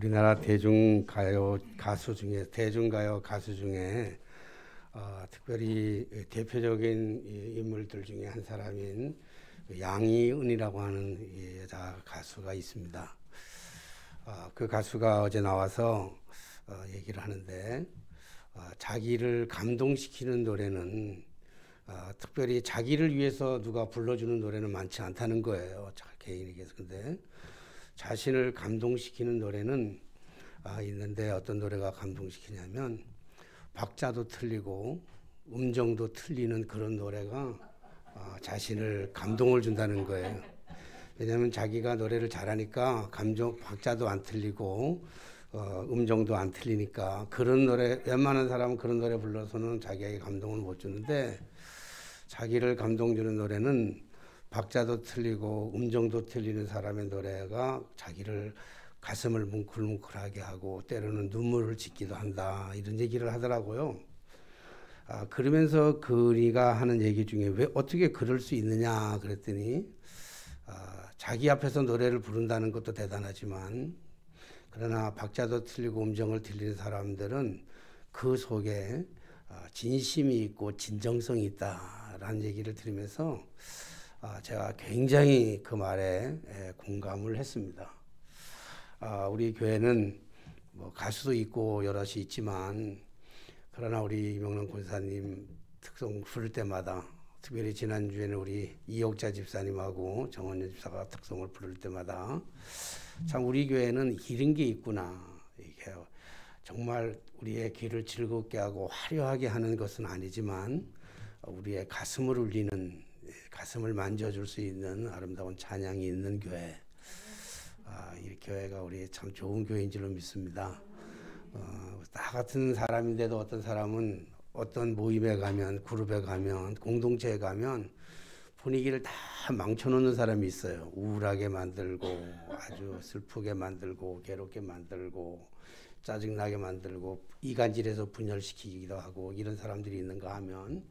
우리나라 대중가요 가수 중에 특별히 대표적인 인물들 중에 한 사람인 양희은이라고 하는 여자 가수가 있습니다. 그 가수가 어제 나와서 얘기를 하는데 자기를 감동시키는 노래는 특별히 자기를 위해서 누가 불러주는 노래는 많지 않다는 거예요. 개인에게서. 근데 자신을 감동시키는 노래는 있는데 어떤 노래가 감동시키냐면 박자도 틀리고 음정도 틀리는 그런 노래가 자신을 감동을 준다는 거예요. 왜냐하면 자기가 노래를 잘하니까 박자도 안 틀리고 음정도 안 틀리니까 그런 노래, 웬만한 사람은 그런 노래 불러서는 자기에게 감동을 못 주는데 자기를 감동 주는 노래는 박자도 틀리고 음정도 틀리는 사람의 노래가 자기를 가슴을 뭉클뭉클하게 하고 때로는 눈물을 짓기도 한다, 이런 얘기를 하더라고요. 그러면서 그가 하는 얘기 중에 왜 어떻게 그럴 수 있느냐 그랬더니 자기 앞에서 노래를 부른다는 것도 대단하지만 그러나 박자도 틀리고 음정을 틀리는 사람들은 그 속에 진심이 있고 진정성이 있다라는 얘기를 들으면서 제가 굉장히 그 말에 공감을 했습니다. 우리 교회는 뭐 가수도 있고 여럿이 있지만 그러나 우리 이명란 권사님 특송 부를 때마다, 특별히 지난주에는 우리 이옥자 집사님하고 정원현 집사가 특송을 부를 때마다 참 우리 교회는 이런 게 있구나, 이게 정말 우리의 길을 즐겁게 하고 화려하게 하는 것은 아니지만 우리의 가슴을 울리는, 가슴을 만져줄 수 있는 아름다운 찬양이 있는 교회, 이 교회가 우리 참 좋은 교회인 줄로 믿습니다. 나 같은 사람인데도 어떤 사람은 어떤 모임에 가면, 그룹에 가면, 공동체에 가면 분위기를 다 망쳐놓는 사람이 있어요. 우울하게 만들고 아주 슬프게 만들고 괴롭게 만들고 짜증나게 만들고 이간질해서 분열시키기도 하고 이런 사람들이 있는가 하면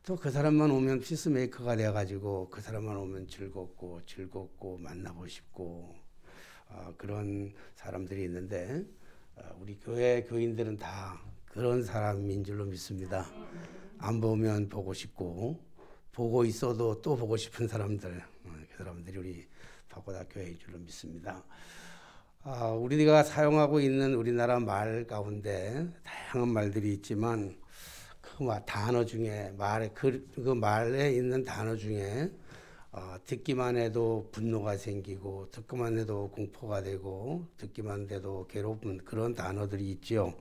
또 그 사람만 오면 피스메이커가 돼가지고 그 사람만 오면 즐겁고 만나고 싶고 그런 사람들이 있는데 우리 교회 교인들은 다 그런 사람인 줄로 믿습니다. 안 보면 보고 싶고 보고 있어도 또 보고 싶은 사람들, 그 사람들이 우리 파고다 교회인 줄로 믿습니다. 우리가 사용하고 있는 우리나라 말 가운데 다양한 말들이 있지만 그 단어 중에 그 말에 있는 단어 중에 듣기만 해도 분노가 생기고 듣기만 해도 공포가 되고 듣기만 해도 괴롭은 그런 단어들이 있죠.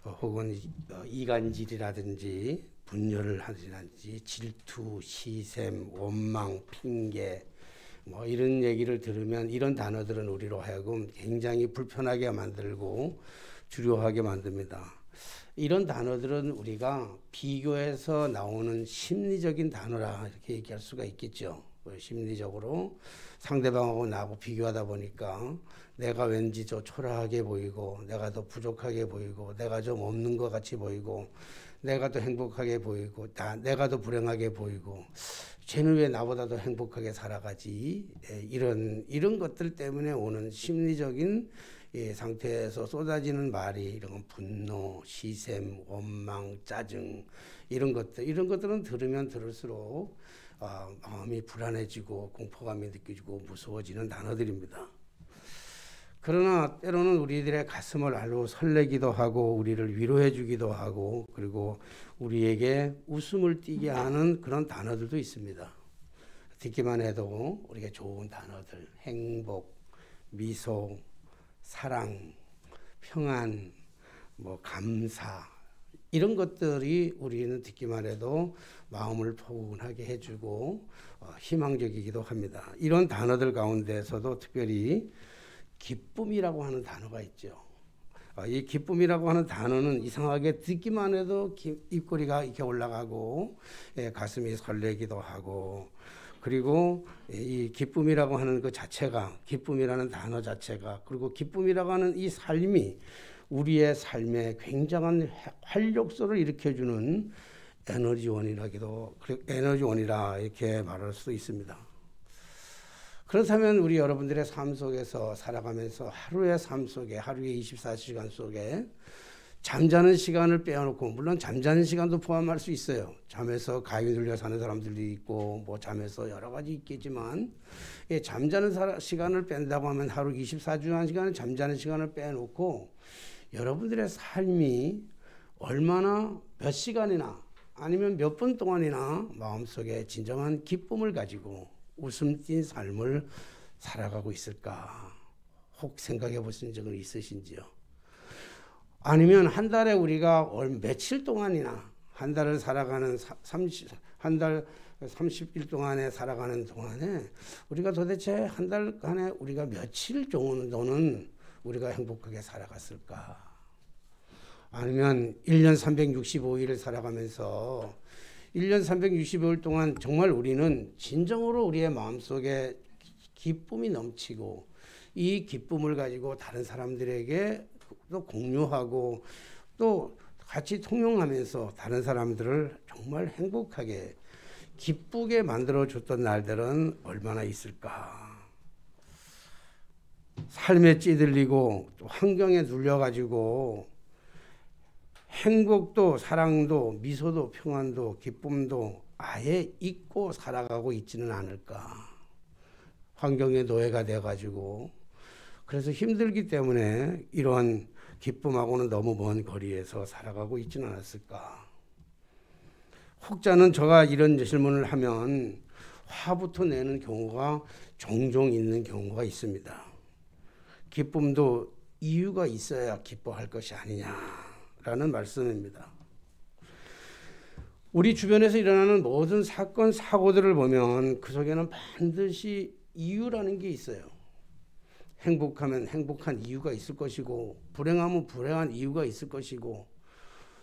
혹은 이간질이라든지 분열을 하든지 질투, 시샘, 원망, 핑계 뭐 이런 얘기를 들으면 이런 단어들은 우리로 하여금 굉장히 불편하게 만들고 두려워하게 만듭니다. 이런 단어들은 우리가 비교해서 나오는 심리적인 단어라 이렇게 얘기할 수가 있겠죠. 심리적으로 상대방하고 나하고 비교하다 보니까 내가 왠지 더 초라하게 보이고 내가 더 부족하게 보이고 내가 좀 없는 것 같이 보이고 내가 더 행복하게 보이고 내가 더 불행하게 보이고 쟤는 왜 나보다 더 행복하게 살아가지, 이런 것들 때문에 오는 심리적인 상태에서 쏟아지는 말이 이런 분노, 시샘, 원망, 짜증 이런 것들은 들으면 들을수록 마음이 불안해지고 공포감이 느껴지고 무서워지는 단어들입니다. 그러나 때로는 우리들의 가슴을 알고 설레기도 하고 우리를 위로해 주기도 하고 그리고 우리에게 웃음을 띠게 하는 그런 단어들도 있습니다. 듣기만 해도 우리가 좋은 단어들, 행복, 미소, 사랑, 평안, 감사 이런 것들이 우리는 듣기만 해도 마음을 포근하게 해주고 희망적이기도 합니다. 이런 단어들 가운데서도 특별히 기쁨이라고 하는 단어가 있죠. 이 기쁨이라고 하는 단어는 이상하게 듣기만 해도 입꼬리가 이렇게 올라가고 가슴이 설레기도 하고 그리고 이 기쁨이라고 하는 그 자체가, 기쁨이라는 단어 자체가, 그리고 기쁨이라고 하는 이 삶이 우리의 삶에 굉장한 활력소를 일으켜주는 에너지원이라 이렇게 말할 수도 있습니다. 그렇다면 우리 여러분들의 삶 속에서 살아가면서 하루의 삶 속에, 하루의 24시간 속에 잠자는 시간을 빼놓고, 물론 잠자는 시간도 포함할 수 있어요. 잠에서 가위 눌려 사는 사람들도 있고 뭐 잠에서 여러 가지 있겠지만, 잠자는 시간을 뺀다고 하면 하루 24시간은 잠자는 시간을 빼놓고 여러분들의 삶이 얼마나 몇 시간이나 아니면 몇 분 동안이나 마음속에 진정한 기쁨을 가지고 웃음 띤 삶을 살아가고 있을까? 혹 생각해 보신 적은 있으신지요? 아니면 한 달에 우리가 며칠 동안이나 한 달을 살아가는 한 달 30일 동안에 살아가는 동안에 우리가 도대체 한 달간에 우리가 며칠 정도는 우리가 행복하게 살아갔을까? 아니면 1년 365일을 살아가면서 1년 365일 동안 정말 우리는 진정으로 우리의 마음속에 기쁨이 넘치고 이 기쁨을 가지고 다른 사람들에게 또 공유하고 또 같이 통용하면서 다른 사람들을 정말 행복하게 기쁘게 만들어줬던 날들은 얼마나 있을까. 삶에 찌들리고 또 환경에 눌려가지고 행복도 사랑도 미소도 평안도 기쁨도 아예 잊고 살아가고 있지는 않을까. 환경의 노예가 돼가지고 그래서 힘들기 때문에 이런 기쁨하고는 너무 먼 거리에서 살아가고 있지는 않았을까. 혹자는 제가 이런 질문을 하면 화부터 내는 경우가 종종 있는 경우가 있습니다. 기쁨도 이유가 있어야 기뻐할 것이 아니냐라는 말씀입니다. 우리 주변에서 일어나는 모든 사건, 사고들을 보면 그 속에는 반드시 이유라는 게 있어요. 행복하면 행복한 이유가 있을 것이고 불행하면 불행한 이유가 있을 것이고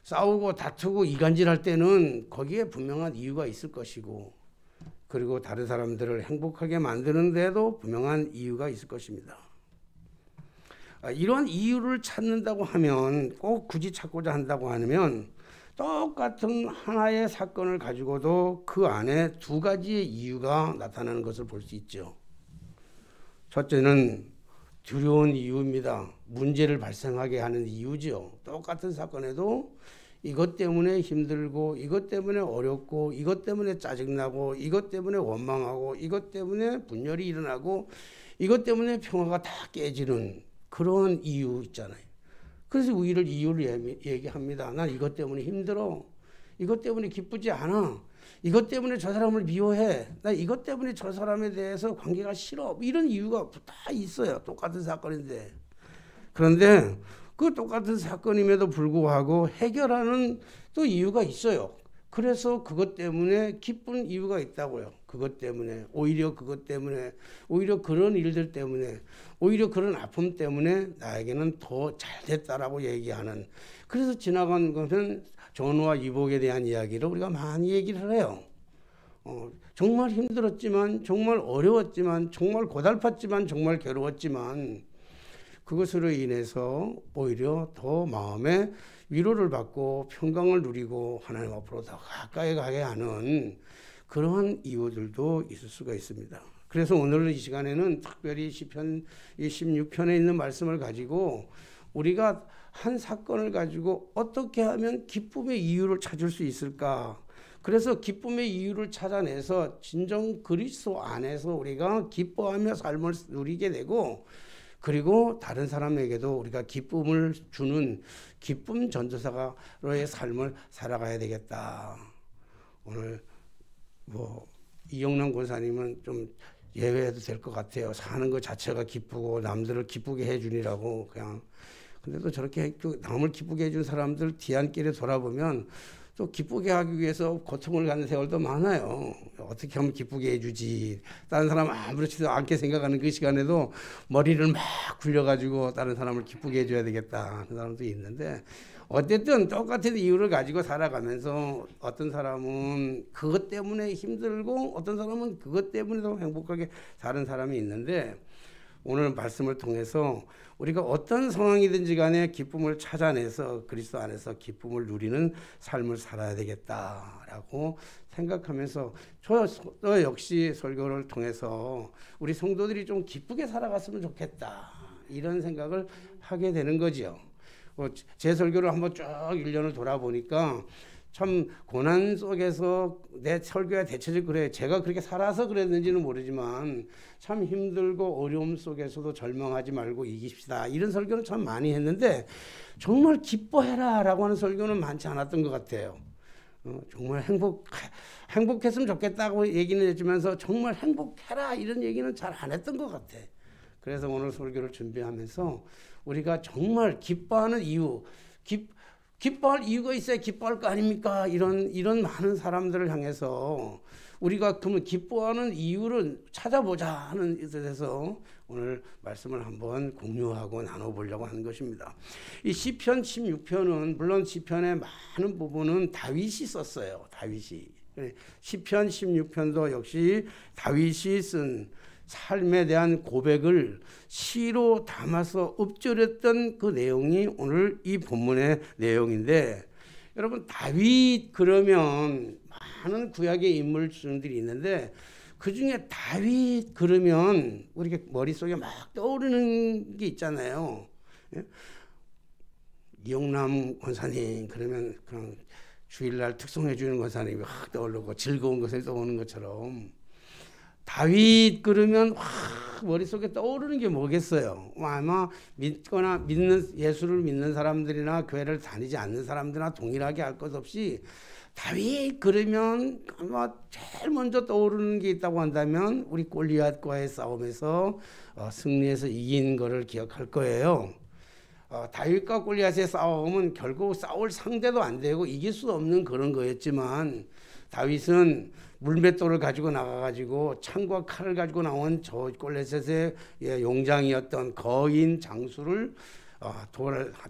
싸우고 다투고 이간질할 때는 거기에 분명한 이유가 있을 것이고 그리고 다른 사람들을 행복하게 만드는 데도 분명한 이유가 있을 것입니다. 이런 이유를 찾는다고 하면 꼭 굳이 찾고자 한다고 하면 똑같은 하나의 사건을 가지고도 그 안에 두 가지의 이유가 나타나는 것을 볼 수 있죠. 첫째는 두려운 이유입니다. 문제를 발생하게 하는 이유죠. 똑같은 사건에도 이것 때문에 힘들고 이것 때문에 어렵고 이것 때문에 짜증나고 이것 때문에 원망하고 이것 때문에 분열이 일어나고 이것 때문에 평화가 다 깨지는 그런 이유 있잖아요. 그래서 이유를 얘기합니다. 난 이것 때문에 힘들어. 이것 때문에 기쁘지 않아. 이것 때문에 저 사람을 미워해. 나 이것 때문에 저 사람에 대해서 관계가 싫어. 이런 이유가 다 있어요. 똑같은 사건인데. 그런데 그 똑같은 사건임에도 불구하고 해결하는 또 이유가 있어요. 그래서 그것 때문에 기쁜 이유가 있다고요. 그것 때문에 오히려 그런 일들 때문에 오히려 그런 아픔 때문에 나에게는 더 잘 됐다라고 얘기하는. 그래서 지나간 것은 전우와 이복에 대한 이야기를 우리가 많이 얘기를 해요. 정말 힘들었지만 정말 어려웠지만 정말 고달팠지만 정말 괴로웠지만 그것으로 인해서 오히려 더 마음에 위로를 받고 평강을 누리고 하나님 앞으로 더 가까이 가게 하는 그러한 이유들도 있을 수가 있습니다. 그래서 오늘 이 시간에는 특별히 시편 16편에 있는 말씀을 가지고 우리가 한 사건을 가지고 어떻게 하면 기쁨의 이유를 찾을 수 있을까? 그래서 기쁨의 이유를 찾아내서 진정 그리스도 안에서 우리가 기뻐하며 삶을 누리게 되고 그리고 다른 사람에게도 우리가 기쁨을 주는 기쁨 전도사로의 삶을 살아가야 되겠다. 오늘 이영남 권사님은 좀 예외해도 될 것 같아요. 사는 것 자체가 기쁘고 남들을 기쁘게 해주니라고 그냥. 근데도 저렇게 남을 기쁘게 해준 사람들 뒤안길에 돌아보면 또 기쁘게 하기 위해서 고통을 갖는 세월도 많아요. 어떻게 하면 기쁘게 해주지. 다른 사람 아무렇지도 않게 생각하는 그 시간에도 머리를 막 굴려가지고 다른 사람을 기쁘게 해줘야 되겠다 하는 사람도 있는데 어쨌든 똑같은 이유를 가지고 살아가면서 어떤 사람은 그것 때문에 힘들고 어떤 사람은 그것 때문에도 행복하게 사는 사람이 있는데 오늘 말씀을 통해서 우리가 어떤 상황이든지 간에 기쁨을 찾아내서 그리스도 안에서 기쁨을 누리는 삶을 살아야 되겠다라고 생각하면서 저 역시 설교를 통해서 우리 성도들이 좀 기쁘게 살아갔으면 좋겠다 이런 생각을 하게 되는 거지요. 제 설교를 한번 쭉 1년을 돌아보니까 참 고난 속에서 내 설교에 대체적 그래 제가 그렇게 살아서 그랬는지는 모르지만 참 힘들고 어려움 속에서도 절망하지 말고 이깁시다 이런 설교는 참 많이 했는데 정말 기뻐해라 라고 하는 설교는 많지 않았던 것 같아요. 정말 행복했으면 좋겠다고 얘기는 해주면서 정말 행복해라 이런 얘기는 잘 안 했던 것 같아. 그래서 오늘 설교를 준비하면서 우리가 정말 기뻐하는 이유, 기뻐할 이유가 있어야 기뻐할 거 아닙니까? 이런 많은 사람들을 향해서 우리가 그러면 기뻐하는 이유를 찾아보자 하는 뜻에서 오늘 말씀을 한번 공유하고 나눠보려고 하는 것입니다. 이 시편 16편은 물론 시편의 많은 부분은 다윗이 썼어요. 다윗이. 시편 16편도 역시 다윗이 쓴 삶에 대한 고백을 시로 담아서 읊조렸던 그 내용이 오늘 이 본문의 내용인데 여러분 다윗 그러면 많은 구약의 인물들이 있는데 그중에 다윗 그러면 우리가 머릿속에 막 떠오르는 게 있잖아요. 이용남 권사님 그러면 그냥 주일날 특송해 주는 권사님이 확 떠오르고 즐거운 것을 떠오르는 것처럼 다윗 그러면 확 머릿속에 떠오르는 게 뭐겠어요? 아마 믿거나 예수를 믿는 사람들이나 교회를 다니지 않는 사람들이나 동일하게 할 것 없이 다윗 그러면 아마 제일 먼저 떠오르는 게 있다고 한다면 우리 골리앗과의 싸움에서 승리해서 이긴 거를 기억할 거예요. 다윗과 골리앗의 싸움은 결국 싸울 상대도 안 되고 이길 수 없는 그런 거였지만 다윗은 물맷돌을 가지고 나가가지고 창과 칼을 가지고 나온 저 골리앗의 용장이었던 거인 장수를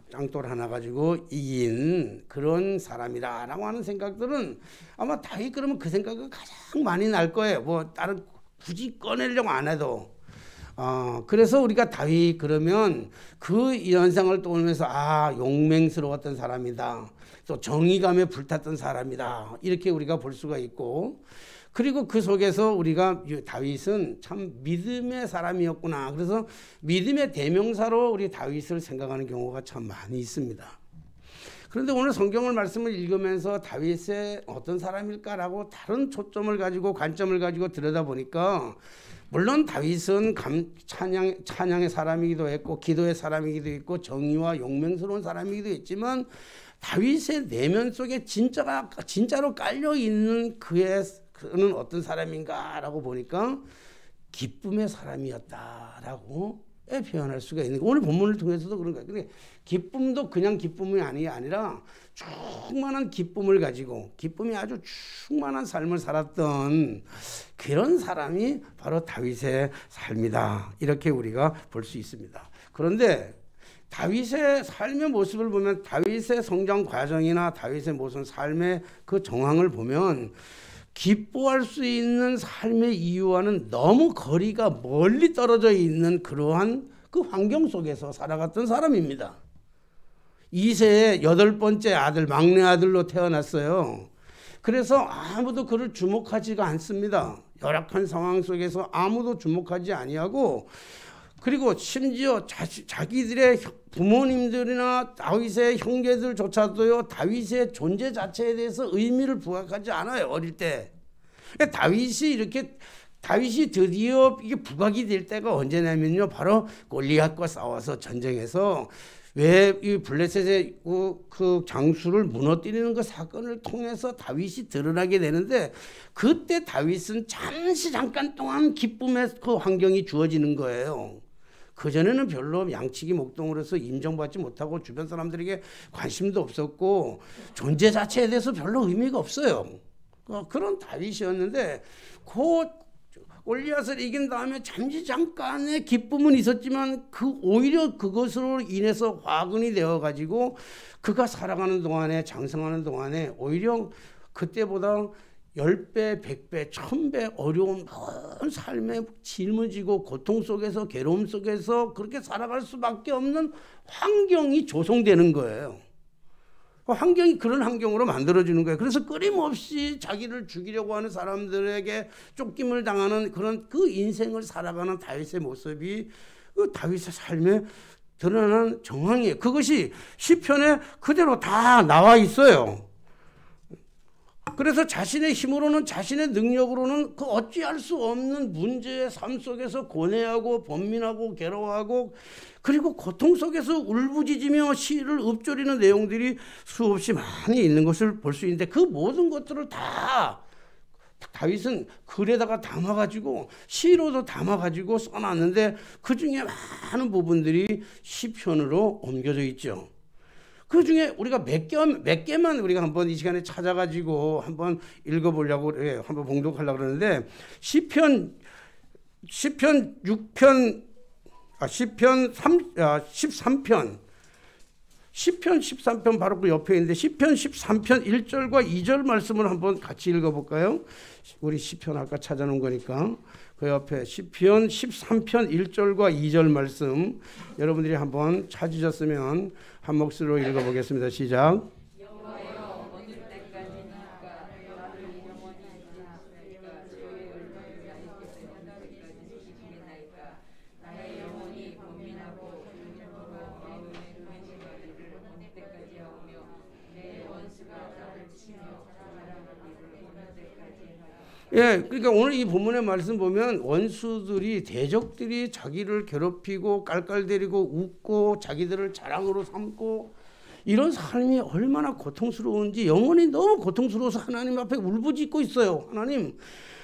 짱돌 하나 가지고 이긴 그런 사람이라고 하는 생각들은 아마 다윗 그러면 그 생각은 가장 많이 날 거예요. 뭐 다른 굳이 꺼내려고 안 해도. 그래서 우리가 다윗 그러면 그 연상을 떠올리면서 용맹스러웠던 사람이다. 또 정의감에 불탔던 사람이다. 이렇게 우리가 볼 수가 있고 그리고 그 속에서 우리가 다윗은 참 믿음의 사람이었구나. 그래서 믿음의 대명사로 우리 다윗을 생각하는 경우가 참 많이 있습니다. 그런데 오늘 성경을 말씀을 읽으면서 다윗의 어떤 사람일까라고 다른 초점을 가지고 관점을 가지고 들여다보니까 물론 다윗은 찬양의 사람이기도 했고 기도의 사람이기도 했고 정의와 용맹스러운 사람이기도 했지만 다윗의 내면 속에 진짜로 깔려있는 그는 어떤 사람인가라고 보니까 기쁨의 사람이었다라고 표현할 수가 있는 거예요. 오늘 본문을 통해서도 그런 거예요. 근데 기쁨도 그냥 기쁨이 아니라 충만한 기쁨을 가지고 기쁨이 아주 충만한 삶을 살았던 그런 사람이 바로 다윗의 삶이다. 이렇게 우리가 볼 수 있습니다. 그런데 다윗의 삶의 모습을 보면 다윗의 성장 과정이나 다윗의 모습 삶의 그 정황을 보면 기뻐할 수 있는 삶의 이유와는 너무 거리가 멀리 떨어져 있는 그러한 그 환경 속에서 살아갔던 사람입니다. 이세의 8번째 아들, 막내 아들로 태어났어요. 그래서 아무도 그를 주목하지가 않습니다. 열악한 상황 속에서 아무도 주목하지 아니하고 그리고 심지어 자기들의 부모님들이나 다윗의 형제들조차도요 다윗의 존재 자체에 대해서 의미를 부각하지 않아요. 어릴 때. 다윗이 드디어 이게 부각이 될 때가 언제냐면요, 바로 골리앗과 싸워서 전쟁에서 왜 이 블레셋의 그 장수를 무너뜨리는 그 사건을 통해서 다윗이 드러나게 되는데 그때 다윗은 잠깐 동안 기쁨의 그 환경이 주어지는 거예요. 그전에는 별로 양치기 목동으로서 인정받지 못하고 주변 사람들에게 관심도 없었고 존재 자체에 대해서 별로 의미가 없어요. 그런 다윗이었는데 골리앗을 이긴 다음에 잠깐의 기쁨은 있었지만 오히려 그것으로 인해서 화근이 되어가지고 그가 살아가는 동안에 장성하는 동안에 오히려 그때보다 10배, 100배, 1000배 어려운 삶에 짊어지고 고통 속에서 괴로움 속에서 그렇게 살아갈 수밖에 없는 환경이 조성되는 거예요. 환경이 그런 환경으로 만들어주는 거예요. 그래서 끊임없이 자기를 죽이려고 하는 사람들에게 쫓김을 당하는 그런 그 인생을 살아가는 다윗의 모습이 그 다윗의 삶에 드러나는 정황이에요. 그것이 시편에 그대로 다 나와 있어요. 그래서 자신의 힘으로는, 자신의 능력으로는 그 어찌할 수 없는 문제의 삶 속에서 고뇌하고 번민하고 괴로워하고 그리고 고통 속에서 울부짖으며 시를 읊조리는 내용들이 수없이 많이 있는 것을 볼 수 있는데, 그 모든 것들을 다 다윗은 글에다가 담아가지고 시로도 담아가지고 써놨는데 그 중에 많은 부분들이 시편으로 옮겨져 있죠. 그 중에 우리가 몇 개만 우리가 한번 이 시간에 찾아가지고 한번 읽어보려고, 한번 봉독하려고 그러는데, 시편 13편, 시편 13편 바로 그 옆에 있는데, 시편 13편 1절과 2절 말씀을 한번 같이 읽어볼까요? 우리 시편 아까 찾아놓은 거니까 그 옆에 시편 13편 1절과 2절 말씀 여러분들이 한번 찾으셨으면 한 목소리로 읽어보겠습니다. 시작. 예, 그러니까 오늘 이 본문의 말씀 보면 원수들이, 대적들이 자기를 괴롭히고 깔깔대리고 웃고 자기들을 자랑으로 삼고 이런 삶이 얼마나 고통스러운지, 영혼이 너무 고통스러워서 하나님 앞에 울부짖고 있어요. 하나님,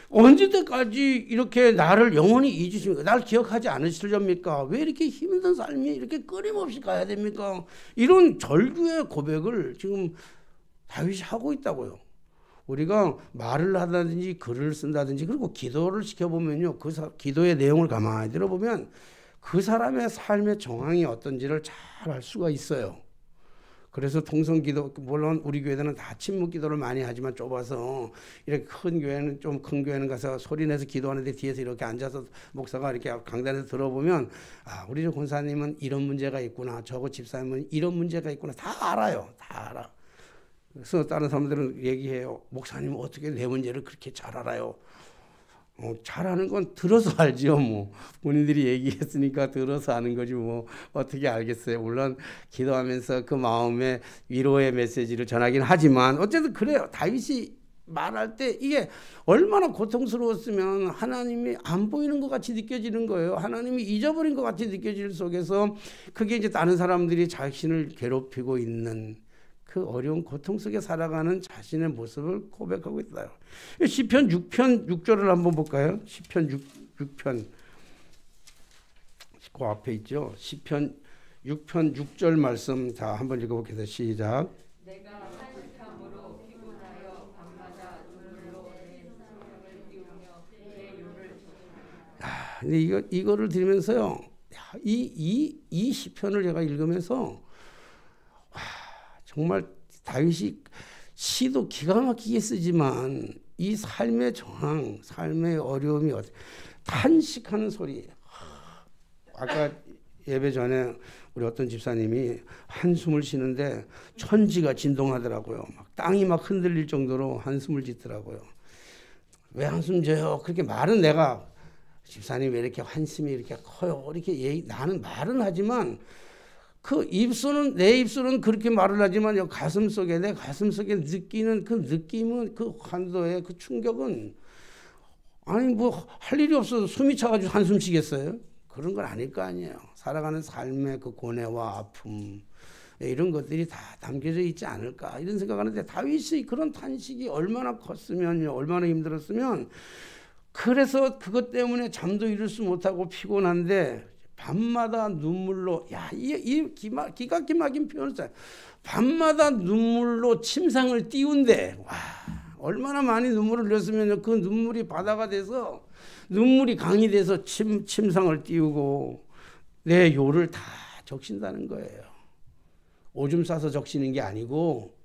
언제 때까지 이렇게 나를 영원히 잊으십니까? 날 기억하지 않으시렵니까? 왜 이렇게 힘든 삶이 이렇게 끊임없이 가야 됩니까? 이런 절규의 고백을 지금 다윗이 하고 있다고요. 우리가 말을 하다든지 글을 쓴다든지 그리고 기도를 시켜보면요, 그 기도의 내용을 가만히 들어보면 그 사람의 삶의 정황이 어떤지를 잘 알 수가 있어요. 그래서 통성기도, 물론 우리 교회들은 다 침묵기도를 많이 하지만 좁아서 이렇게 큰 교회는 가서 소리내서 기도하는데 뒤에서 이렇게 앉아서 목사가 이렇게 강단에서 들어보면, 아, 우리 저 권사님은 이런 문제가 있구나, 저거 집사님은 이런 문제가 있구나, 다 알아요. 다 알아. 그래서 다른 사람들은 얘기해요. 목사님은 어떻게 내 문제를 그렇게 잘 알아요? 잘 아는 건 들어서 알죠. 뭐 본인들이 얘기했으니까 들어서 아는 거지 뭐 어떻게 알겠어요. 물론 기도하면서 그 마음의 위로의 메시지를 전하긴 하지만 어쨌든 그래요. 다윗이 말할 때 이게 얼마나 고통스러웠으면 하나님이 안 보이는 것 같이 느껴지는 거예요. 하나님이 잊어버린 것 같이 느껴질 속에서 그게 이제 다른 사람들이 자신을 괴롭히고 있는 그 어려운 고통 속에 살아가는 자신의 모습을 고백하고 있어요. 시편 6편 6절을 한번 볼까요? 시편 6편 그 앞에 있죠. 시편 6편 6절 말씀 다 한번 읽어보겠습니다. 시작. 내가 한식함으로 피곤하여 밤마다 눈물로 내 생명을 띄우며 내 요를 근데 이거를 들으면서요, 이 시편을 제가 읽으면서 정말 다윗이 시도 기가 막히게 쓰지만 이 삶의 정황, 삶의 어려움이 탄식하는 소리. 아까 예배 전에 우리 어떤 집사님이 한숨을 쉬는데 천지가 진동하더라고요. 막 땅이 막 흔들릴 정도로 한숨을 짓더라고요. 왜 한숨 져요? 그렇게 말은 내가, 집사님 왜 이렇게 한숨이 이렇게 커요? 이렇게 나는 말은 하지만 내 입술은 그렇게 말을 하지만 내 가슴 속에 느끼는 그 느낌은, 그 환도의 그 충격은, 아니 뭐 할 일이 없어서 숨이 차가지고 한숨 쉬겠어요? 그런 건 아닐 거 아니에요. 살아가는 삶의 그 고뇌와 아픔, 이런 것들이 다 담겨져 있지 않을까 이런 생각하는데, 다윗이 그런 탄식이 얼마나 컸으면요, 얼마나 힘들었으면, 그래서 그것 때문에 잠도 이룰 수 못하고 피곤한데 밤마다 눈물로, 기가 막힌 표현을 써요. 밤마다 눈물로 침상을 띄운대. 와, 얼마나 많이 눈물을 흘렸으면 그 눈물이 바다가 돼서, 눈물이 강이 돼서 침상을 띄우고 내 요를 다 적신다는 거예요. 오줌 싸서 적시는 게 아니고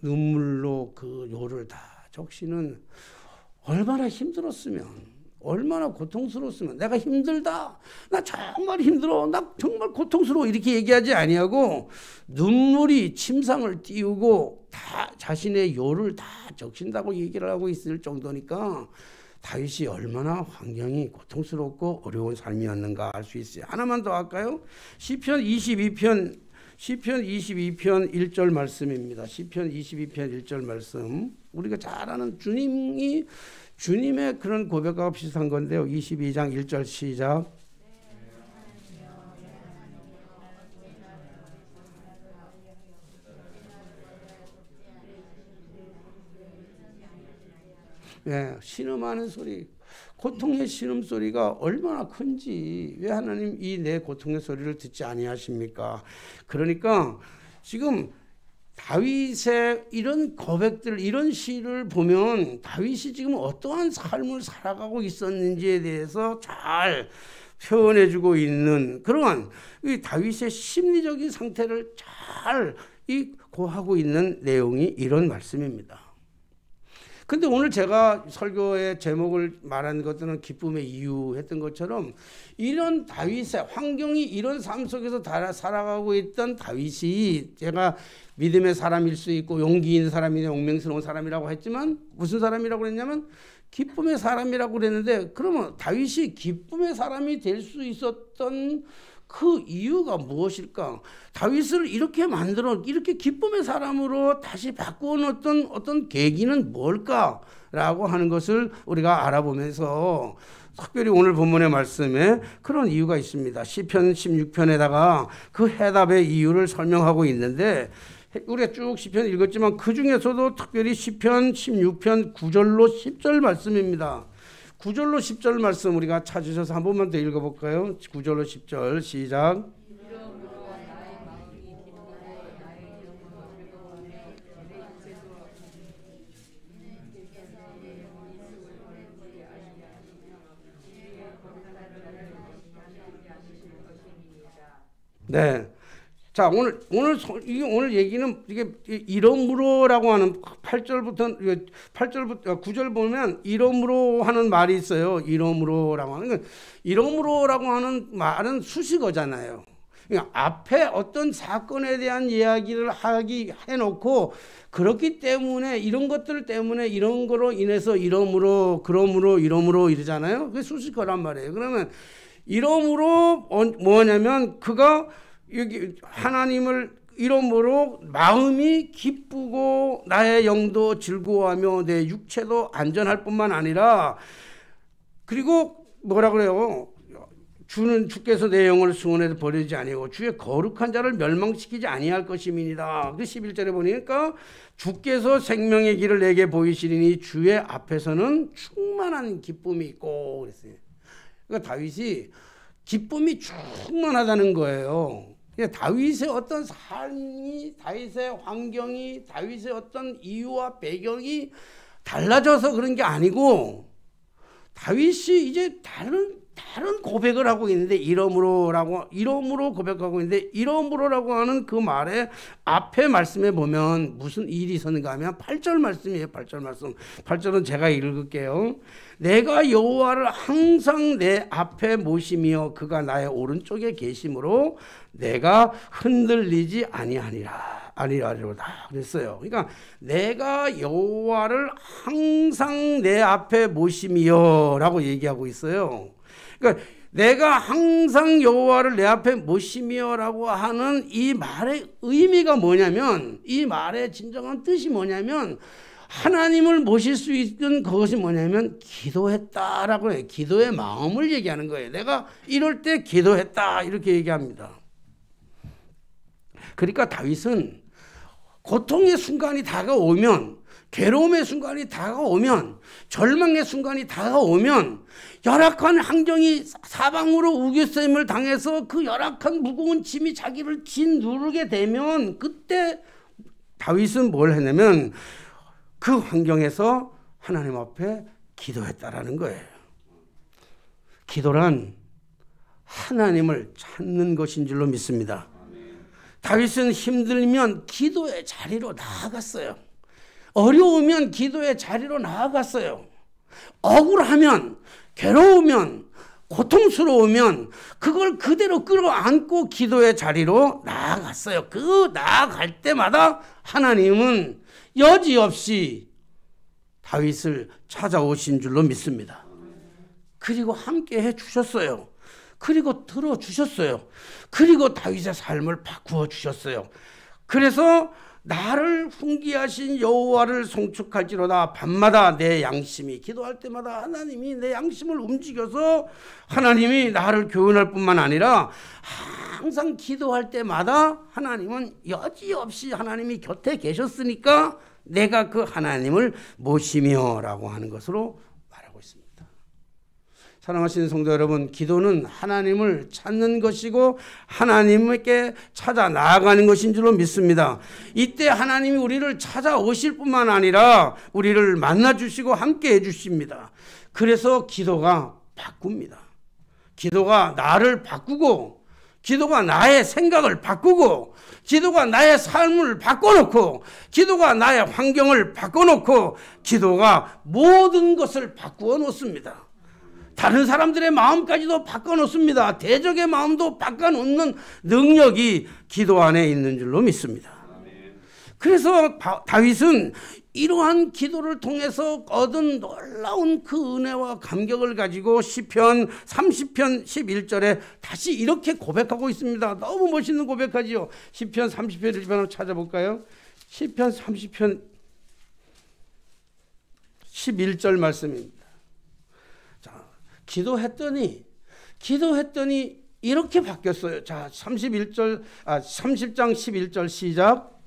눈물로 그 요를 다 적시는, 얼마나 힘들었으면. 얼마나 고통스러웠으면, 내가 힘들다, 나 정말 힘들어, 나 정말 고통스러워, 이렇게 얘기하지 아니하고 눈물이 침상을 띄우고 다 자신의 요를 다 적신다고 얘기를 하고 있을 정도니까 다윗이 얼마나 환경이 고통스럽고 어려운 삶이었는가 알 수 있어요. 하나만 더 할까요? 시편 22편 1절 말씀입니다. 시편 22편 1절 말씀. 우리가 잘 아는 주님의 그런 고백하고 비슷한 건데요. 22장 1절 시작. 네, 신음하는 소리, 고통의 신음소리가 얼마나 큰지 왜 하나님 이 내 고통의 소리를 듣지 아니하십니까? 그러니까 지금 다윗의 이런 고백들, 이런 시를 보면 다윗이 지금 어떠한 삶을 살아가고 있었는지에 대해서 잘 표현해주고 있는 그러한 이 다윗의 심리적인 상태를 잘 고하고 있는 내용이 이런 말씀입니다. 근데 오늘 제가 설교의 제목을 말한 것들은 기쁨의 이유 했던 것처럼 이런 다윗의 환경이 이런 삶 속에서 살아가고 있던 다윗이 제가 믿음의 사람일 수 있고 용기 있는 사람이나 용맹스러운 사람이라고 했지만 무슨 사람이라고 그랬냐면 기쁨의 사람이라고 그랬는데 그러면 다윗이 기쁨의 사람이 될 수 있었던 그 이유가 무엇일까? 다윗을 이렇게 이렇게 기쁨의 사람으로 다시 바꾸는 어떤 계기는 뭘까라고 하는 것을 우리가 알아보면서 특별히 오늘 본문의 말씀에 그런 이유가 있습니다. 시편 16편에다가 그 해답의 이유를 설명하고 있는데 우리가 쭉 시편 읽었지만 그 중에서도 특별히 시편 16편 9절로 10절 말씀입니다. 9절로 10절 말씀 우리가 찾으셔서 한 번만 더 읽어볼까요? 9절로 10절 시작. 네. 자, 오늘 얘기는 이게 이러므로라고 하는 8절부터 9절 보면 이러므로 하는 말이 있어요. 이러므로라고 하는 건 이러므로라고 하는 말은 수식어잖아요. 그러니까 앞에 어떤 사건에 대한 이야기를 해놓고 그렇기 때문에 이런 것들 때문에 이런 거로 인해서 이러므로 그러므로 이러므로 이러잖아요. 그게 수식어란 말이에요. 그러면 이러므로 뭐냐면 그가 여기 하나님을 이러므로 마음이 기쁘고 나의 영도 즐거워하며 내 육체도 안전할 뿐만 아니라 그리고 뭐라 그래요? 주께서 내 영을 수원에서 버리지 아니하고 주의 거룩한 자를 멸망시키지 아니할 것임이니라. 그 11절에 보니까 주께서 생명의 길을 내게 보이시리니 주의 앞에서는 충만한 기쁨이 있고 그랬어요. 그러니까 다윗이 기쁨이 충만하다는 거예요. 다윗의 어떤 삶이, 다윗의 환경이, 다윗의 어떤 이유와 배경이 달라져서 그런 게 아니고 다윗이 이제 다른 고백을 하고 있는데 이러므로 고백하고 있는데 이러므로라고 하는 그 말의 앞에 말씀에 보면 무슨 일이 있었는가 하면 8절 말씀이에요. 8절 말씀. 8절은 제가 읽을게요. 내가 여호와를 항상 내 앞에 모시며 그가 나의 오른쪽에 계심으로 내가 흔들리지 아니하리로다 그랬어요. 그러니까 내가 여호와를 항상 내 앞에 모시며라고 얘기하고 있어요. 그러니까 내가 항상 여호와를 내 앞에 모시며라고 하는 이 말의 의미가 뭐냐면 이 말의 진정한 뜻이 뭐냐면 하나님을 모실 수 있는 그것이 뭐냐면 기도했다라고 해요. 기도의 마음을 얘기하는 거예요. 내가 이럴 때 기도했다 이렇게 얘기합니다. 그러니까 다윗은 고통의 순간이 다가오면 괴로움의 순간이 다가오면 절망의 순간이 다가오면 열악한 환경이 사방으로 우겨싸임을 당해서 그 열악한 무거운 짐이 자기를 짓누르게 되면 그때 다윗은 뭘 했냐면 그 환경에서 하나님 앞에 기도했다라는 거예요. 기도란 하나님을 찾는 것인 줄로 믿습니다. 다윗은 힘들면 기도의 자리로 나아갔어요. 어려우면 기도의 자리로 나아갔어요. 억울하면 괴로우면, 고통스러우면 그걸 그대로 끌어안고 기도의 자리로 나아갔어요. 그 나아갈 때마다 하나님은 여지없이 다윗을 찾아오신 줄로 믿습니다. 그리고 함께 해주셨어요. 그리고 들어주셨어요. 그리고 다윗의 삶을 바꾸어 주셨어요. 그래서 나를 훈계하신 여호와를 송축할지로다. 밤마다 내 양심이, 기도할 때마다 하나님이 내 양심을 움직여서 하나님이 나를 교훈할 뿐만 아니라 항상 기도할 때마다 하나님은 여지없이 하나님이 곁에 계셨으니까 내가 그 하나님을 모시며 라고 하는 것으로 말하고 있습니다. 사랑하시는 성도 여러분, 기도는 하나님을 찾는 것이고 하나님께 찾아 나아가는 것인 줄로 믿습니다. 이때 하나님이 우리를 찾아오실 뿐만 아니라 우리를 만나주시고 함께 해주십니다. 그래서 기도가 바꿉니다. 기도가 나를 바꾸고, 기도가 나의 생각을 바꾸고, 기도가 나의 삶을 바꿔놓고, 기도가 나의 환경을 바꿔놓고, 기도가 모든 것을 바꾸어 놓습니다. 다른 사람들의 마음까지도 바꿔놓습니다. 대적의 마음도 바꿔놓는 능력이 기도 안에 있는 줄로 믿습니다. 그래서 다윗은 이러한 기도를 통해서 얻은 놀라운 그 은혜와 감격을 가지고 시편 30편 11절에 다시 이렇게 고백하고 있습니다. 너무 멋있는 고백하지요. 시편 30편 1편 찾아볼까요? 시편 30편 11절 말씀입니다. 기도했더니 이렇게 바뀌었어요. 자, 30장 11절 시작.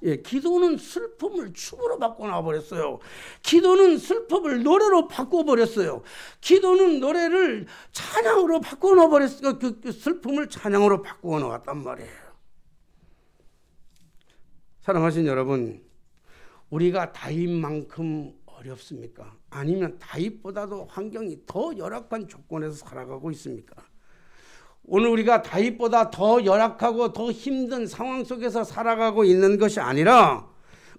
예, 기도는 슬픔을 춤으로 바꿔 버렸어요. 기도는 슬픔을 노래로 바꿔 버렸어요. 기도는 노래를 찬양으로 바꿔 버렸어요. 그 슬픔을 찬양으로 바꿔 놓았단 말이에요. 사랑하신 여러분, 우리가 다윗만큼 어렵습니까? 아니면 다윗보다도 환경이 더 열악한 조건에서 살아가고 있습니까? 오늘 우리가 다윗보다 더 열악하고 더 힘든 상황 속에서 살아가고 있는 것이 아니라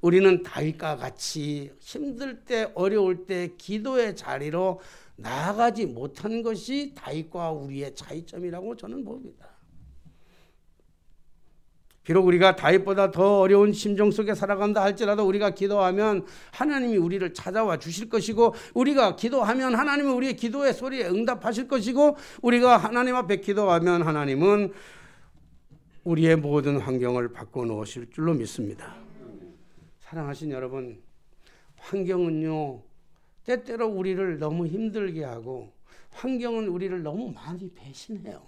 우리는 다윗과 같이 힘들 때, 어려울 때 기도의 자리로 나아가지 못한 것이 다윗과 우리의 차이점이라고 저는 봅니다. 비록 우리가 다윗보다 더 어려운 심정 속에 살아간다 할지라도 우리가 기도하면 하나님이 우리를 찾아와 주실 것이고, 우리가 기도하면 하나님은 우리의 기도의 소리에 응답하실 것이고, 우리가 하나님 앞에 기도하면 하나님은 우리의 모든 환경을 바꿔놓으실 줄로 믿습니다. 사랑하신 여러분, 환경은요 때때로 우리를 너무 힘들게 하고 환경은 우리를 너무 많이 배신해요.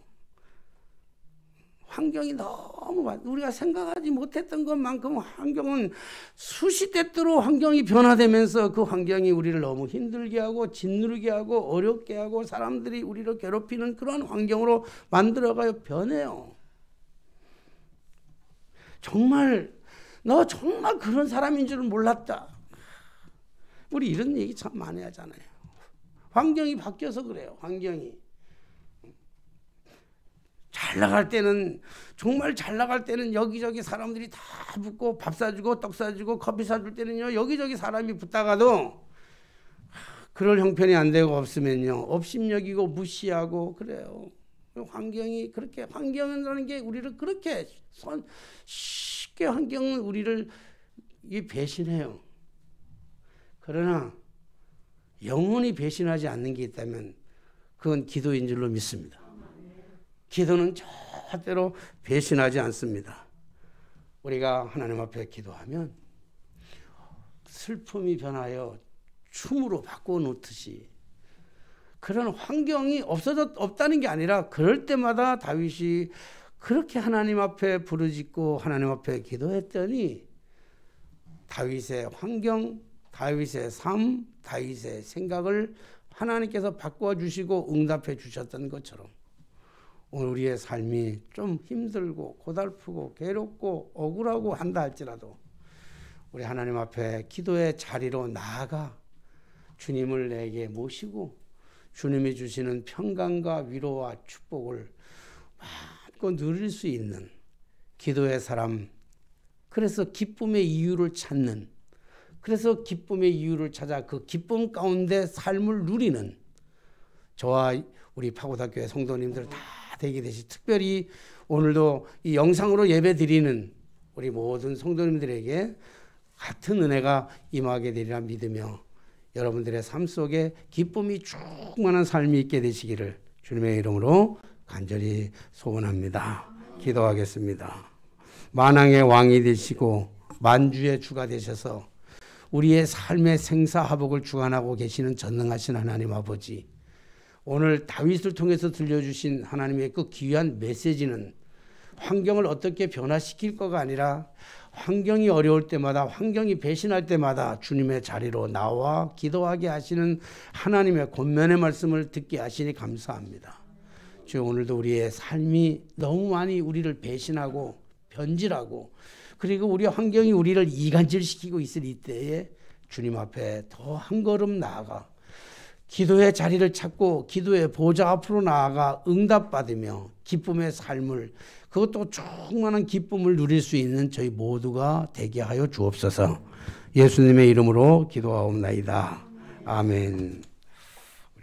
환경이 너무 우리가 생각하지 못했던 것만큼 환경은 수시때때로 환경이 변화되면서 그 환경이 우리를 너무 힘들게 하고 짓누르게 하고 어렵게 하고 사람들이 우리를 괴롭히는 그런 환경으로 만들어가요. 변해요. 정말 너 정말 그런 사람인 줄은 몰랐다. 우리 이런 얘기 참 많이 하잖아요. 환경이 바뀌어서 그래요. 환경이. 잘 나갈 때는, 정말 잘 나갈 때는 여기저기 사람들이 다 붙고 밥 사주고 떡 사주고 커피 사줄 때는요 여기저기 사람이 붙다가도 그럴 형편이 안 되고 없으면요 업심여기고 무시하고 그래요. 환경이 그렇게, 환경이라는 게 우리를 그렇게 쉽게 환경은 우리를 배신해요. 그러나 영원히 배신하지 않는 게 있다면 그건 기도인 줄로 믿습니다. 기도는 절대로 배신하지 않습니다. 우리가 하나님 앞에 기도하면 슬픔이 변하여 춤으로 바꿔놓듯이 그런 환경이 없다는 게 아니라 그럴 때마다 다윗이 그렇게 하나님 앞에 부르짖고 하나님 앞에 기도했더니 다윗의 환경, 다윗의 삶, 다윗의 생각을 하나님께서 바꿔 주시고 응답해 주셨던 것처럼 오늘 우리의 삶이 좀 힘들고 고달프고 괴롭고 억울하고 한다 할지라도 우리 하나님 앞에 기도의 자리로 나아가 주님을 내게 모시고 주님이 주시는 평강과 위로와 축복을 마음껏 누릴 수 있는 기도의 사람 그래서 기쁨의 이유를 찾는, 그래서 기쁨의 이유를 찾아 그 기쁨 가운데 삶을 누리는 저와 우리 파고다교회 성도님들 다 되게 되시, 특별히 오늘도 이 영상으로 예배 드리는 우리 모든 성도님들에게 같은 은혜가 임하게 되리라 믿으며 여러분들의 삶 속에 기쁨이 충만한 삶이 있게 되시기를 주님의 이름으로 간절히 소원합니다. 기도하겠습니다. 만왕의 왕이 되시고 만주의 주가 되셔서 우리의 삶의 생사화복을 주관하고 계시는 전능하신 하나님 아버지, 오늘 다윗을 통해서 들려주신 하나님의 그 귀한 메시지는 환경을 어떻게 변화시킬 거가 아니라 환경이 어려울 때마다, 환경이 배신할 때마다 주님의 자리로 나와 기도하게 하시는 하나님의 권면의 말씀을 듣게 하시니 감사합니다. 주, 오늘도 우리의 삶이 너무 많이 우리를 배신하고 변질하고 그리고 우리 환경이 우리를 이간질시키고 있을 이때에 주님 앞에 더 한 걸음 나아가 기도의 자리를 찾고 기도의 보좌 앞으로 나아가 응답받으며 기쁨의 삶을, 그것도 충만한 기쁨을 누릴 수 있는 저희 모두가 되게 하여 주옵소서. 예수님의 이름으로 기도하옵나이다. 아멘.